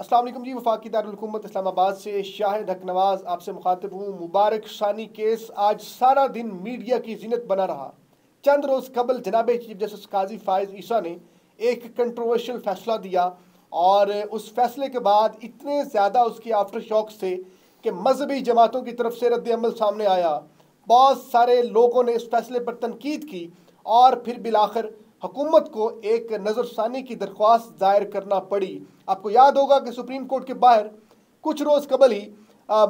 अस्सलाम वालेकुम जी। वफाकी दारुल हुकूमत इस्लामाबाद से शाहिद हक नवाज आपसे मुखातिब हूँ। मुबारक शानी केस आज सारा दिन मीडिया की जीनत बना रहा। चंद रोज़ कबल जनाब चीफ जस्टिस काजी फायज़ ईसा ने एक कंट्रोवर्शियल फैसला दिया और उस फैसले के बाद इतने ज़्यादा उसके आफ्टर शॉक्स थे कि मजहबी जमातों की तरफ से रद्द अमल सामने आया। बहुत सारे लोगों ने इस फैसले पर तनकीद की और फिर बिलाखिर हुकूमत को एक नज़रसानी की दरख्वास्त दायर करना पड़ी। आपको याद होगा कि सुप्रीम कोर्ट के बाहर कुछ रोज़ कबल ही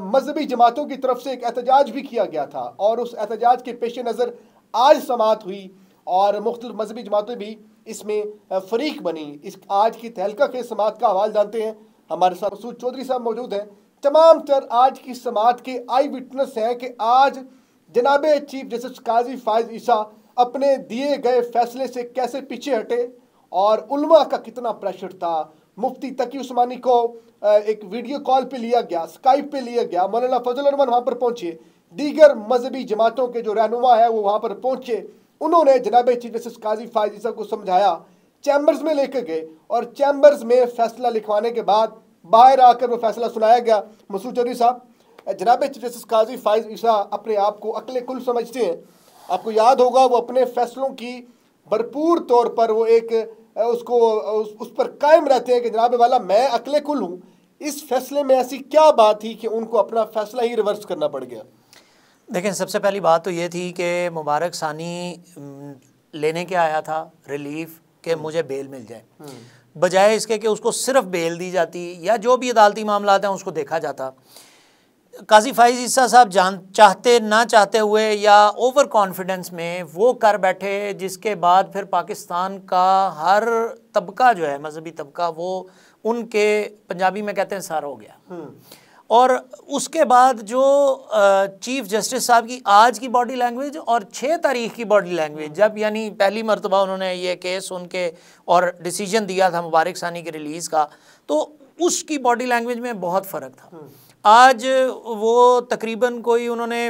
मजहबी जमातों की तरफ से एक एहतजाज भी किया गया था और उस एहतजाज के पेश नज़र आज समाअत हुई और मुख्तलिफ मजहबी जमातें भी इसमें फरीक बनी। इस आज की तहलका के समाअत का हवाल जानते हैं। हमारे साथ मसूद चौधरी साहब मौजूद हैं। तमाम तर आज की समाअत के आई विटनेस हैं कि आज जनाब चीफ जस्टिस काजी फायज़ ईसा अपने दिए गए फैसले से कैसे पीछे हटे और उलमा का कितना प्रेशर था। मुफ्ती तकी उस्मानी को एक वीडियो कॉल पे लिया गया, स्काइप पे लिया गया, मौलाना फजल रहमान वहाँ पर पहुँचे, दीगर मजहबी जमातों के जो रहनुमा है वो वहाँ पर पहुँचे। उन्होंने जनाब चीफ जस्टिस काजी फायज़ ईसा को समझाया, चैम्बर्स में लेकर गए और चैम्बर्स में फैसला लिखवाने के बाद बाहर आकर वो फैसला सुनाया गया। मसूद चौधरी साहब, जनाब चीफ जस्टिस काजी फायज़ ईसा अपने आप को अक्ल कुल समझते हैं। आपको याद होगा वो अपने फैसलों की भरपूर तौर पर वो एक उसको उस पर कायम रहते हैं कि जनाब वाला मैं अक्ल कुल हूँ। इस फैसले में ऐसी क्या बात थी कि उनको अपना फैसला ही रिवर्स करना पड़ गया? देखें, सबसे पहली बात तो ये थी कि मुबारक सानी लेने के आया था रिलीफ कि मुझे बेल मिल जाए, बजाय इसके कि उसको सिर्फ बेल दी जाती या जो भी अदालती मामला हैं उसको देखा जाता। काजी फायज़ ईसा साहब चाहते ना चाहते हुए या ओवर कॉन्फिडेंस में वो कर बैठे, जिसके बाद फिर पाकिस्तान का हर तबका जो है मजहबी तबका वो उनके पंजाबी में कहते हैं सर हो गया। और उसके बाद जो चीफ जस्टिस साहब की आज की बॉडी लैंग्वेज और 6 तारीख की बॉडी लैंग्वेज, जब यानी पहली मरतबा उन्होंने ये केस सुन के और डिसीजन दिया था मुबारक सानी के रिलीज़ का, तो उसकी बॉडी लैंग्वेज में बहुत फ़र्क था। आज वो तकरीबन कोई उन्होंने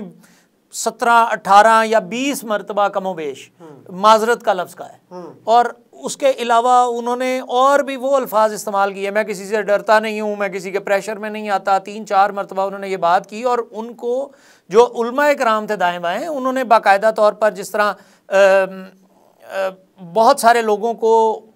17, 18 या 20 मरतबा कमोबेश माजरत का लफ्ज़ का है और उसके अलावा उन्होंने और भी वो अल्फाज इस्तेमाल किए, मैं किसी से डरता नहीं हूँ, मैं किसी के प्रेशर में नहीं आता। 3-4 मरतबा उन्होंने ये बात की और उनको जो उलमाए कराम थे दाएँ बाएँ, उन्होंने बाकायदा तौर पर जिस तरह बहुत सारे लोगों को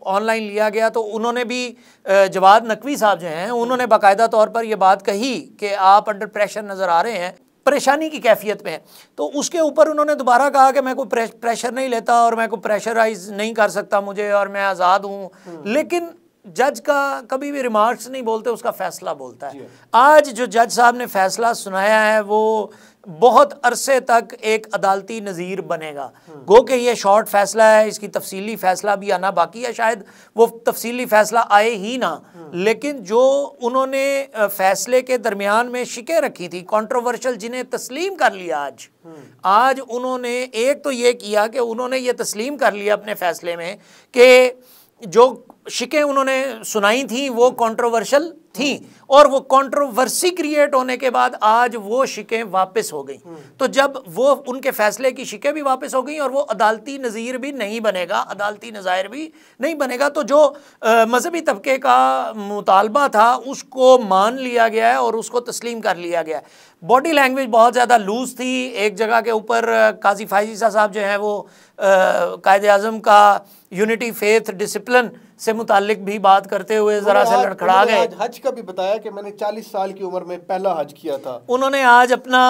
ऑनलाइन लिया गया, तो उन्होंने भी जवाद नकवी साहब जो हैं उन्होंने बाकायदा तौर पर यह बात कही कि आप अंडर प्रेशर नज़र आ रहे हैं, परेशानी की कैफियत में है। तो उसके ऊपर उन्होंने दोबारा कहा कि मैं कोई प्रेशर नहीं लेता और मैं कोई प्रेशराइज नहीं कर सकता मुझे और मैं आज़ाद हूँ। लेकिन जज का कभी भी रिमार्क्स नहीं बोलते, उसका फैसला बोलता है। आज जो जज साहब ने फैसला सुनाया है वो बहुत अरसे तक एक अदालती नज़ीर बनेगा। गो कि ये शॉर्ट फैसला है, इसकी तफसीली फैसला भी आना बाकी है, शायद वो तफसीली फैसला आए ही ना। लेकिन जो उन्होंने फैसले के दरमियान में शिकें रखी थी कंट्रोवर्शियल, जिन्हें तस्लीम कर लिया आज उन्होंने एक तो ये किया कि उन्होंने ये तस्लीम कर लिया अपने फैसले में कि जो शिकें उन्होंने सुनाई थी वो कंट्रोवर्शियल थी और वो कंट्रोवर्सी क्रिएट होने के बाद आज वो शिकें वापस हो गई। तो जब वो उनके फैसले की शिकें भी वापस हो गई और वो अदालती नज़ीर भी नहीं बनेगा, अदालती नज़ायर भी नहीं बनेगा, तो जो मजहबी तबके का मुतालबा था उसको मान लिया गया है और उसको तस्लीम कर लिया गया है। बॉडी लैंग्वेज बहुत ज़्यादा लूज़ थी। एक जगह के ऊपर काजी फायज़ ईसा साहब जो हैं वो कायदे आज़म का यूनिटी फेथ डिसिप्लिन से मुतालिक भी बात करते हुए ज़रा से लड़खड़ा गए। हज का भी बताया कि मैंने 40 साल की उम्र में पहला हज किया था। उन्होंने आज अपना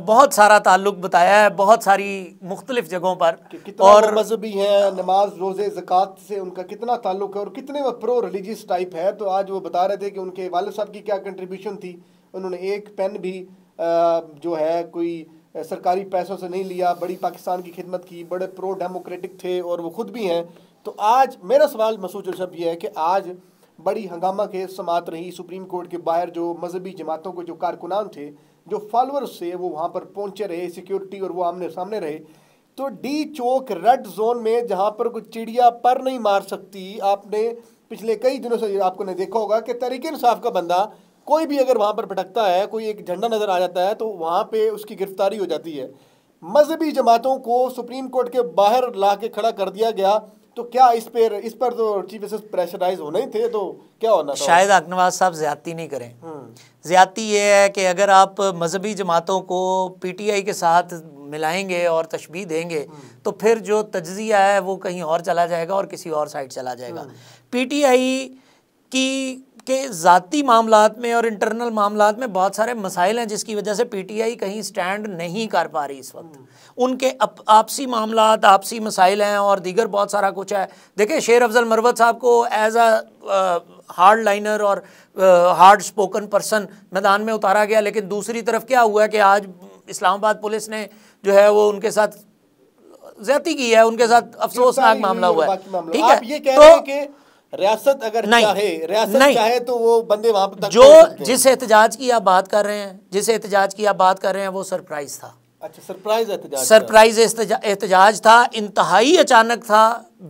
बहुत सारा ताल्लुक बताया है बहुत सारी मुख्तलिफ जगहों पर और मजहबी हैं, नमाज रोज़े ज़कात से उनका कितना ताल्लुक है और कितने वो प्रो रिलीजियस टाइप है। तो आज वो बता रहे थे कि उनके वालिद साहब की क्या कंट्रीब्यूशन थी। उन्होंने एक पेन भी जो है कोई सरकारी पैसों से नहीं लिया, बड़ी पाकिस्तान की खिदमत की, बड़े प्रो डेमोक्रेटिक थे और वो खुद भी हैं। तो आज मेरा सवाल मसूद साहब ये है कि आज बड़ी हंगामा के समाअत रही सुप्रीम कोर्ट के बाहर, जो मजहबी जमातों के जो कारकुनान थे, जो फॉलोअर्स थे, वो वहाँ पर पहुँचे रहे, सिक्योरिटी और वो आमने सामने रहे। तो डी चौक रेड जोन में जहाँ पर कोई चिड़िया पर नहीं मार सकती, आपने पिछले कई दिनों से आपको ने देखा होगा कि तहरीक इंसाफ का बंदा कोई भी अगर वहाँ पर भटकता है, कोई एक झंडा नज़र आ जाता है तो वहाँ पे उसकी गिरफ्तारी हो जाती है। मजहबी जमातों को सुप्रीम कोर्ट के बाहर ला के खड़ा कर दिया गया। तो क्या इस पर तो चीफ जस्टिस प्रेशराइज होना ही थे, तो क्या होना था? शायद हक नवाज साहब ज्यादती नहीं करें। ज्यादती ये है कि अगर आप मजहबी जमातों को पीटीआई के साथ मिलाएंगे और तशबीह देंगे तो फिर जो तज्जिया है वो कहीं और चला जाएगा और किसी और साइड चला जाएगा। पीटीआई की के ज़ाती मामलात में और इंटरनल मामलात में बहुत सारे मसाइल हैं जिसकी वजह से पीटीआई कहीं स्टैंड नहीं कर पा रही इस वक्त। उनके आपसी मामलात, आपसी मसाइल हैं और दीगर बहुत सारा कुछ है। देखिए, शेर अफजल मरवत साहब को एज अ हार्ड लाइनर और हार्ड स्पोकन पर्सन मैदान में उतारा गया, लेकिन दूसरी तरफ क्या हुआ है कि आज इस्लामाबाद पुलिस ने जो है वो उनके साथ ज्यादती की है, उनके साथ अफसोसनाक मामला हुआ है। ठीक है, आप ये कह रहे हैं कि रियासत अगर चाहे तो वो बंदे वहां तक जो जिस एहतजाज की आप बात कर रहे हैं, जिस एहतजाज की आप बात कर रहे हैं वो सरप्राइज था। अच्छा, सरप्राइज एहतजाज था, इंतहाई अचानक था,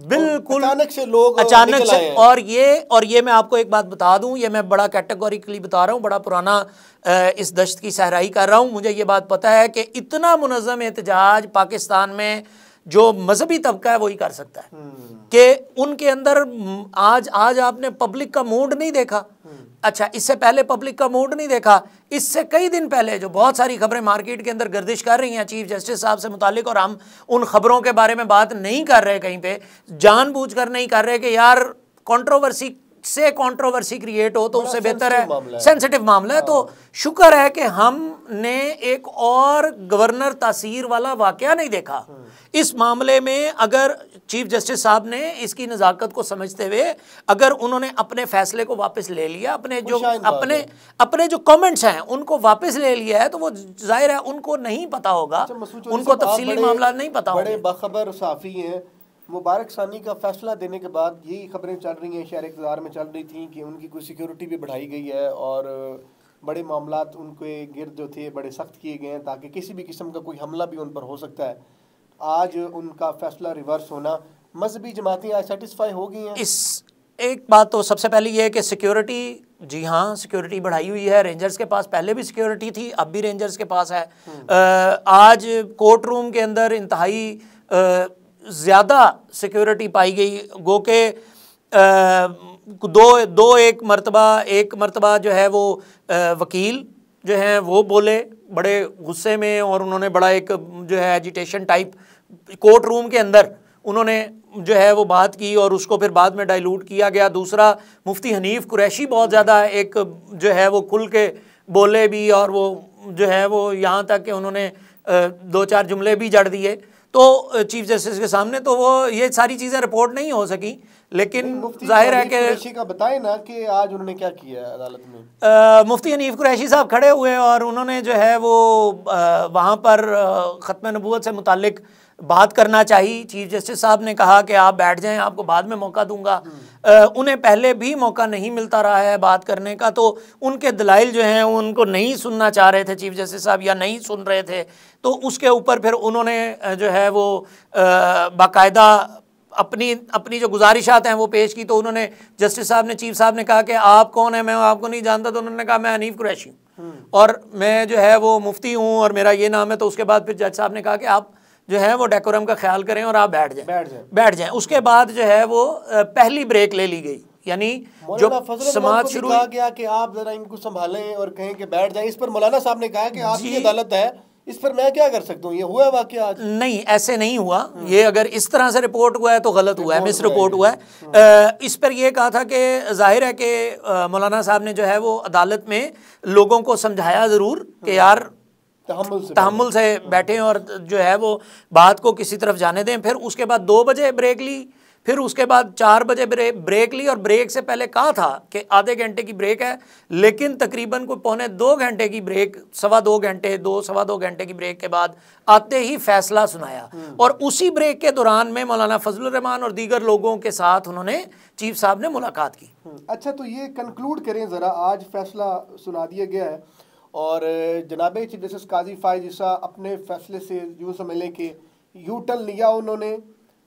बिल्कुल अचानक से लोग अचानक से। और ये मैं आपको एक बात बता दूं, ये मैं बड़ा कैटेगोरिकली बता रहा हूँ, बड़ा पुराना इस दश्त की सहराई कर रहा हूँ। मुझे ये बात पता है कि इतना मुनज़्ज़म एहतजाज पाकिस्तान में जो मजहबी तबका है वही कर सकता है कि उनके अंदर आज आपने पब्लिक का मूड नहीं देखा। अच्छा, इससे पहले पब्लिक का मूड नहीं देखा, इससे कई दिन पहले जो बहुत सारी खबरें मार्केट के अंदर गर्दिश कर रही हैं चीफ जस्टिस साहब से मुतालिक, और हम उन खबरों के बारे में बात नहीं कर रहे, कहीं पे जानबूझकर नहीं कर रहे कि यार कंट्रोवर्सी से कंट्रोवर्सी क्रिएट हो तो उससे बेहतर है, सेंसिटिव मामला है। तो शुक्र है कि हमने एक और गवर्नर तासीर वाला वाकया नहीं देखा इस मामले में। अगर चीफ जस्टिस साहब ने इसकी नज़ाकत को समझते हुए अगर उन्होंने अपने फैसले को वापस ले लिया, अपने जो कमेंट्स हैं उनको वापस ले लिया है, तो वो जाहिर है उनको नहीं पता होगा, उनको तफसीली मामला नहीं पता होगा। बड़े बाखबर साफ़ी हैं, मुबारक सानी का फैसला देने के बाद यही खबरें चल रही हैं, शहर इक़्तिदार में चल रही थी कि उनकी कोई सिक्योरिटी भी बढ़ाई गई है और बड़े मामलात उनके गिर्द जो थे बड़े सख्त किए गए हैं ताकि किसी भी किस्म का कोई हमला भी उन पर हो सकता है। आज उनका फैसला रिवर्स होना, मजहबी जमातें आज सेटिस्फाई हो गई हैं। इस एक बात तो सबसे पहले ये है कि सिक्योरिटी, जी हाँ, सिक्योरिटी बढ़ाई हुई है। रेंजर्स के पास पहले भी सिक्योरिटी थी, अब भी रेंजर्स के पास है। आज कोर्ट रूम के अंदर इंतहाई ज़्यादा सिक्योरिटी पाई गई, गो के एक मरतबा जो है वो वकील जो हैं वो बोले बड़े गुस्से में, और उन्होंने बड़ा एक जो है एजिटेशन टाइप कोर्ट रूम के अंदर उन्होंने जो है वो बात की और उसको फिर बाद में डाइल्यूट किया गया। दूसरा, मुफ्ती हनीफ कुरैशी बहुत ज़्यादा एक जो है वो खुल के बोले भी, और वो जो है वो यहाँ तक कि उन्होंने 2-4 जुमले भी जड़ दिए तो चीफ जस्टिस के सामने। तो वो ये सारी चीज़ें रिपोर्ट नहीं हो सकी, लेकिन जाहिर है कि का बताएं ना कि आज उन्होंने क्या किया है अदालत में। मुफ्ती हनीफ कुरैशी साहब खड़े हुए और उन्होंने जो है वो वहाँ पर ख़त्म नबूवत से मुतालिक बात करना चाहिए। चीफ जस्टिस साहब ने कहा कि आप बैठ जाएं, आपको बाद में मौका दूंगा। उन्हें पहले भी मौका नहीं मिलता रहा है बात करने का, तो उनके दलाइल जो हैं उनको नहीं सुनना चाह रहे थे चीफ जस्टिस साहब, या नहीं सुन रहे थे। तो उसके ऊपर फिर उन्होंने जो है वो बाकायदा अपनी जो गुजारिशात हैं वो पेश की। तो उन्होंने जस्टिस साहब ने, चीफ साहब ने कहा कि आप कौन है, मैं आपको नहीं जानता। तो उन्होंने कहा मैं हनीफ कुरैशी और मैं जो है वो मुफ्ती हूँ और मेरा ये नाम है। तो उसके बाद फिर जज साहब ने कहा कि आप जो है वो डेकोरम का ख्याल करें और आप बैठ जाएं। उसके बाद जो है वो पहली ब्रेक ले ली गई, यानी जो समाज शुरू कहा गया कि आप जरा इनको संभालें और कहें कि बैठ जाएं। इस पर मौलाना साहब ने कहा कि आपकी अदालत है, इस पर मैं क्या कर सकता हूँ, ये हुआ वाकया आज? नहीं, ऐसे नहीं हुआ। ये अगर इस तरह से रिपोर्ट हुआ है तो गलत हुआ है, मिस रिपोर्ट हुआ है। इस पर यह कहा था कि जाहिर है कि मौलाना साहब ने जो है वो अदालत में लोगों को समझाया ज़रूर कि यार तहम्मुल से बैठें और जो है वो बात को किसी तरफ जाने दें। फिर उसके बाद 2 बजे ब्रेक ली, फिर उसके बाद 4 बजे ब्रेक ली, और ब्रेक से पहले कहा था कि आधे घंटे की ब्रेक है, लेकिन तकरीबन कोई 1.25 घंटे की ब्रेक, 2.25 घंटे की ब्रेक के बाद आते ही फैसला सुनाया। और उसी ब्रेक के दौरान में मौलाना फजलुर रहमान और दीगर लोगों के साथ उन्होंने चीफ साहब ने मुलाकात की। अच्छा, तो ये कंक्लूड करें ज़रा, आज फैसला सुना दिया गया है और जनाब चीफ जस्टिस काजी फायज ईसा अपने फैसले से यूँ समझ लें कि यू टर्न लिया, उन्होंने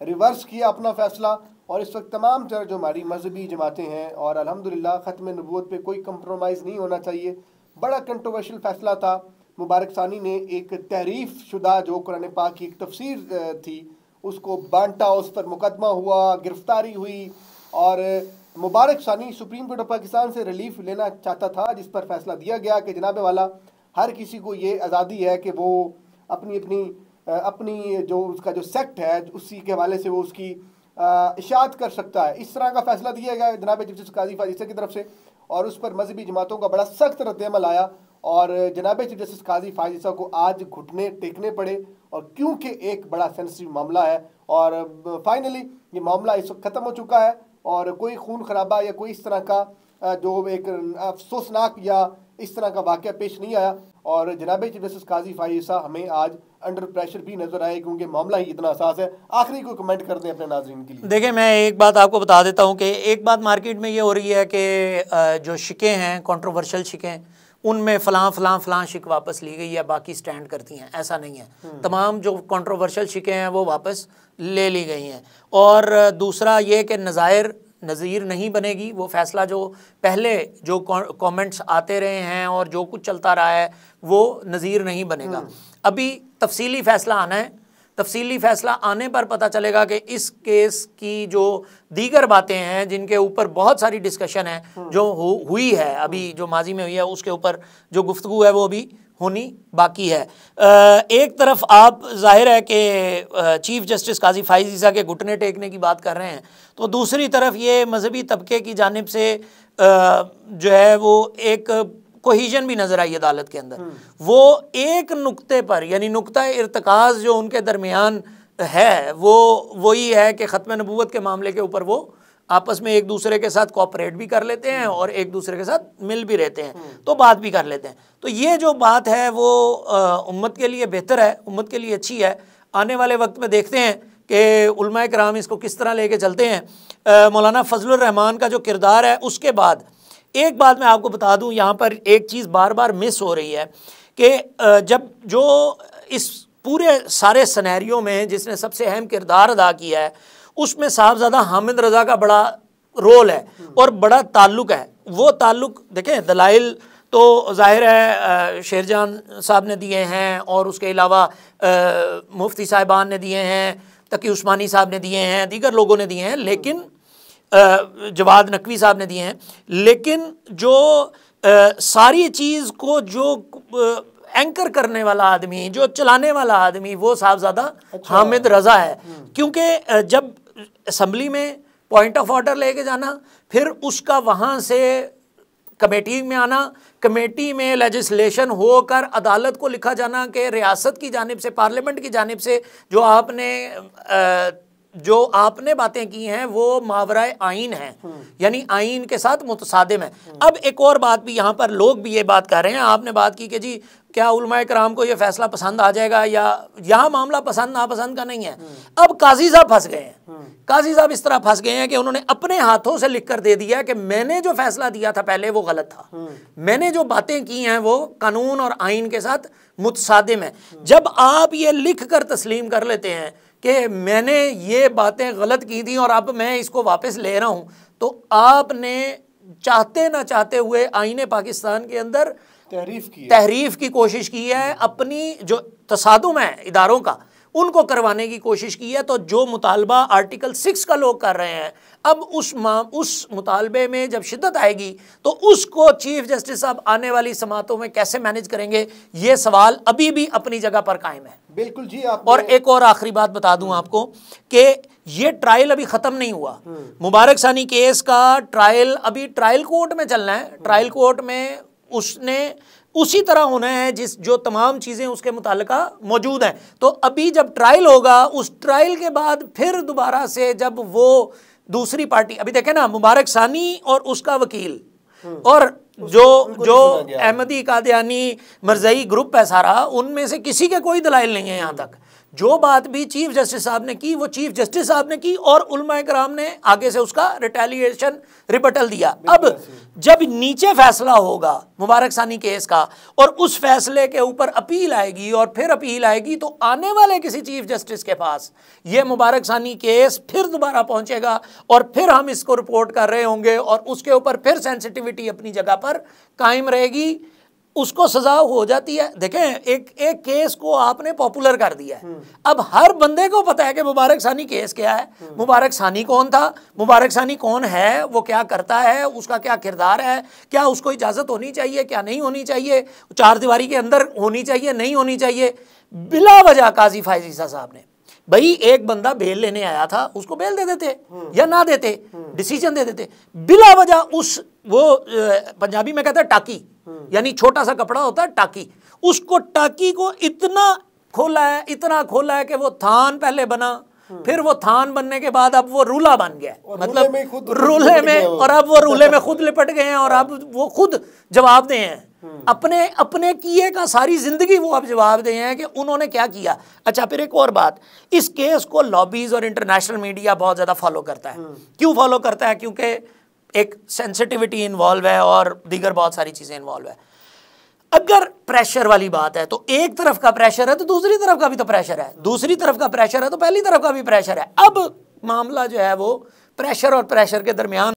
रिवर्स किया अपना फ़ैसला। और इस वक्त तमाम जो हमारी मजहबी जमातें हैं, और अल्हम्दुलिल्लाह ख़त्म नबूवत पे कोई कंप्रोमाइज़ नहीं होना चाहिए। बड़ा कंट्रोवर्शियल फ़ैसला था। मुबारक सानी ने एक तहरीफ शुदा जो कुरान पाक की एक तफसीर थी उसको बांटा, उस पर मुकदमा हुआ, गिरफ्तारी हुई और मुबारक सानी सुप्रीम कोर्ट ऑफ पाकिस्तान से रिलीफ लेना चाहता था, जिस पर फैसला दिया गया कि जनाब वाला हर किसी को ये आज़ादी है कि वो अपनी अपनी अपनी जो उसका जो सेक्ट है उसी के हवाले से वो उसकी इशाअत कर सकता है। इस तरह का फैसला दिया गया जनाब चीफ जस्टिस काजी फाइज ईसा की तरफ से और उस पर मजहबी जमातों का बड़ा सख्त रद्द-ए-अमल आया और जनाब चीफ जस्टिस काजी फाइज ईसा को आज घुटने टेकने पड़े और क्योंकि एक बड़ा सेंसिटिव मामला है और फाइनली ये मामला इस वक्त ख़त्म हो चुका है और कोई खून खराबा या कोई इस तरह का जो एक अफसोसनाक या इस तरह का वाक़या पेश नहीं आया और जनाब चीफ जस्टिस काजी फाइज ईसा हमें आज अंडर प्रेशर भी नजर आए क्योंकि मामला ही इतना असास है। आखिरी को कमेंट कर दें अपने नाज़रीन के लिए। देखिए, मैं एक बात आपको बता देता हूँ कि एक बात मार्केट में ये हो रही है कि जो शिकें हैं, कंट्रोवर्शियल शिकें, उनमें फ़लाँ शिक वापस ली गई है, बाकी स्टैंड करती हैं। ऐसा नहीं है, तमाम जो कंट्रोवर्शियल शिकें हैं वो वापस ले ली गई हैं। और दूसरा ये कि नज़ीर नहीं बनेगी। वो फ़ैसला जो पहले जो कमेंट्स आते रहे हैं और जो कुछ चलता रहा है वो नज़ीर नहीं बनेगा। अभी तफसीली फ़ैसला आना है। तफसीली फ़ैसला आने पर पता चलेगा कि इस केस की जो दीगर बातें हैं जिनके ऊपर बहुत सारी डिस्कशन है जो हुई है, अभी जो माजी में हुई है उसके ऊपर जो गुफ्तगू है वो भी होनी बाकी है। एक तरफ आप जाहिर है कि चीफ जस्टिस काजी फाइज ईसा के घुटने टेकने की बात कर रहे हैं, तो दूसरी तरफ ये मजहबी तबके की जानिब से जो है वो एक कोहिजन भी नज़र आई अदालत के अंदर। वो एक नुक्ते पर यानी नुक्ता इर्तिकाज़ जो उनके दरमियान है वो वही है कि ख़त्म नबूवत के मामले के ऊपर वो आपस में एक दूसरे के साथ कोऑपरेट भी कर लेते हैं और एक दूसरे के साथ मिल भी रहते हैं, तो बात भी कर लेते हैं। तो ये जो बात है वो उम्मत के लिए बेहतर है, उम्मत के लिए अच्छी है। आने वाले वक्त में देखते हैं कि उलमाए कराम इसको किस तरह लेके चलते हैं। मौलाना फजलुर रहमान का जो किरदार है, उसके बाद एक बात मैं आपको बता दूं, यहाँ पर एक चीज़ बार बार मिस हो रही है कि जब जो इस पूरे सारे सिनेरियो में जिसने सबसे अहम किरदार अदा किया है उसमें साहबजादा हामिद रज़ा का बड़ा रोल है और बड़ा ताल्लुक़ है। वो ताल्लुक़ देखें, दलाइल तो जाहिर है शेरजान साहब ने दिए हैं और उसके अलावा मुफ्ती साहिबान ने दिए हैं, तकी उस्मानी साहब ने दिए हैं, दीगर लोगों ने दिए हैं, लेकिन जवाद नकवी साहब ने दिए हैं। लेकिन जो सारी चीज़ को जो एंकर करने वाला आदमी, जो चलाने वाला आदमी, वो साहबजादा हामिद रज़ा है। क्योंकि जब असम्बली में पॉइंट ऑफ ऑर्डर लेके जाना, फिर उसका वहाँ से कमेटी में आना, कमेटी में लेजिस्लेशन होकर अदालत को लिखा जाना कि रियासत की जानिब से, पार्लियामेंट की जानिब से जो आपने बातें की हैं वो मावराए आइन है, यानी आइन के साथ मुतसादिम है। अब एक और बात भी यहाँ पर लोग भी ये बात कर रहे हैं, आपने बात की कि जी क्या उलमाए कराम को ये फैसला पसंद आ जाएगा, या यहाँ मामला पसंद नापसंद का नहीं है। अब काजी साहब फंस गए हैं। काजी साहब इस तरह फंस गए हैं कि उन्होंने अपने हाथों से लिख कर दे दिया कि मैंने जो फैसला दिया था पहले वो गलत था, मैंने जो बातें की हैं वो कानून और आइन के साथ मुतसादिम है। जब आप ये लिख कर तस्लीम कर लेते हैं कि मैंने ये बातें गलत की थी और अब मैं इसको वापस ले रहा हूँ, तो आपने चाहते ना चाहते हुए आईने पाकिस्तान के अंदर तहरीफ की कोशिश की है, अपनी जो तसादुम है इदारों का उनको करवाने की कोशिश की है। तो जो मुतालबा आर्टिकल 6 का लोग कर रहे हैं, अब उस मुतालबे में जब शिद्दत आएगी तो उसको चीफ जस्टिस साहब आने वाली समातों में कैसे मैनेज करेंगे, ये सवाल अभी भी अपनी जगह पर कायम है। बिल्कुल जी। और एक और आखिरी बात बता दूं आपको कि ये ट्रायल अभी ख़त्म नहीं हुआ। मुबारक सानी केस का ट्रायल अभी ट्रायल कोर्ट में चलना है। ट्रायल कोर्ट में उसने उसी तरह होना है जो तमाम चीज़ें उसके मुताल्लिका मौजूद हैं। तो अभी जब ट्रायल होगा, उस ट्रायल के बाद फिर दोबारा से जब वो दूसरी पार्टी, अभी देखें ना, मुबारक सानी और उसका वकील और जो अहमदी कादियानी मरज़ई ग्रुप है सारा, उनमें से किसी के कोई दलाइल नहीं है यहाँ तक। जो बात भी चीफ जस्टिस साहब ने की वो चीफ जस्टिस साहब ने की और उलमाए कराम ने आगे से उसका रिटेलिएशन रिबटल दिया। अब जब नीचे फैसला होगा मुबारक सानी केस का और उस फैसले के ऊपर अपील आएगी और फिर अपील आएगी, तो आने वाले किसी चीफ जस्टिस के पास ये मुबारक सानी केस फिर दोबारा पहुंचेगा और फिर हम इसको रिपोर्ट कर रहे होंगे और उसके ऊपर फिर सेंसिटिविटी अपनी जगह पर कायम रहेगी। उसको सजा हो जाती है। देखें, एक केस को आपने पॉपुलर कर दिया है, अब हर बंदे को पता है कि मुबारक सानी केस क्या है, मुबारक सानी कौन था, मुबारक सानी कौन है, वो क्या करता है, उसका क्या किरदार है, क्या उसको इजाज़त होनी चाहिए, क्या नहीं होनी चाहिए, चार दीवारी के अंदर होनी चाहिए, नहीं होनी चाहिए। बिला वजह काजी फायज ईसा साहब ने, भाई एक बंदा बेल लेने आया था, उसको बेल दे देते या ना देते, डिसीजन दे देते बिला वजह। उस वो पंजाबी में कहते हैं टाकी, यानी छोटा सा कपड़ा होता है टाकी, उसको टाकी को इतना खोला है, इतना खोला है कि वो थान पहले बना, फिर वो थान बनने के बाद अब वो रूला बन गया, मतलब रूले में, और अब वो रूले में खुद लिपट गए हैं और अब वो खुद जवाब दे हैं अपने अपने किए का, सारी जिंदगी वो अब जवाब दे हैं कि उन्होंने क्या किया। अच्छा, फिर एक और बात, इस केस को लॉबीज और इंटरनेशनल मीडिया बहुत ज़्यादा फॉलो करता है। क्यों फॉलो करता है? क्योंकि एक सेंसिटिविटी इन्वॉल्व है और दीगर बहुत सारी चीज़ें इन्वॉल्व है। अगर प्रेशर वाली बात है तो एक तरफ का प्रेशर है तो दूसरी तरफ का भी तो प्रेशर है, दूसरी तरफ का प्रेशर है तो पहली तरफ का भी प्रेशर है। अब मामला जो है वो प्रेशर और प्रेशर के दरमियान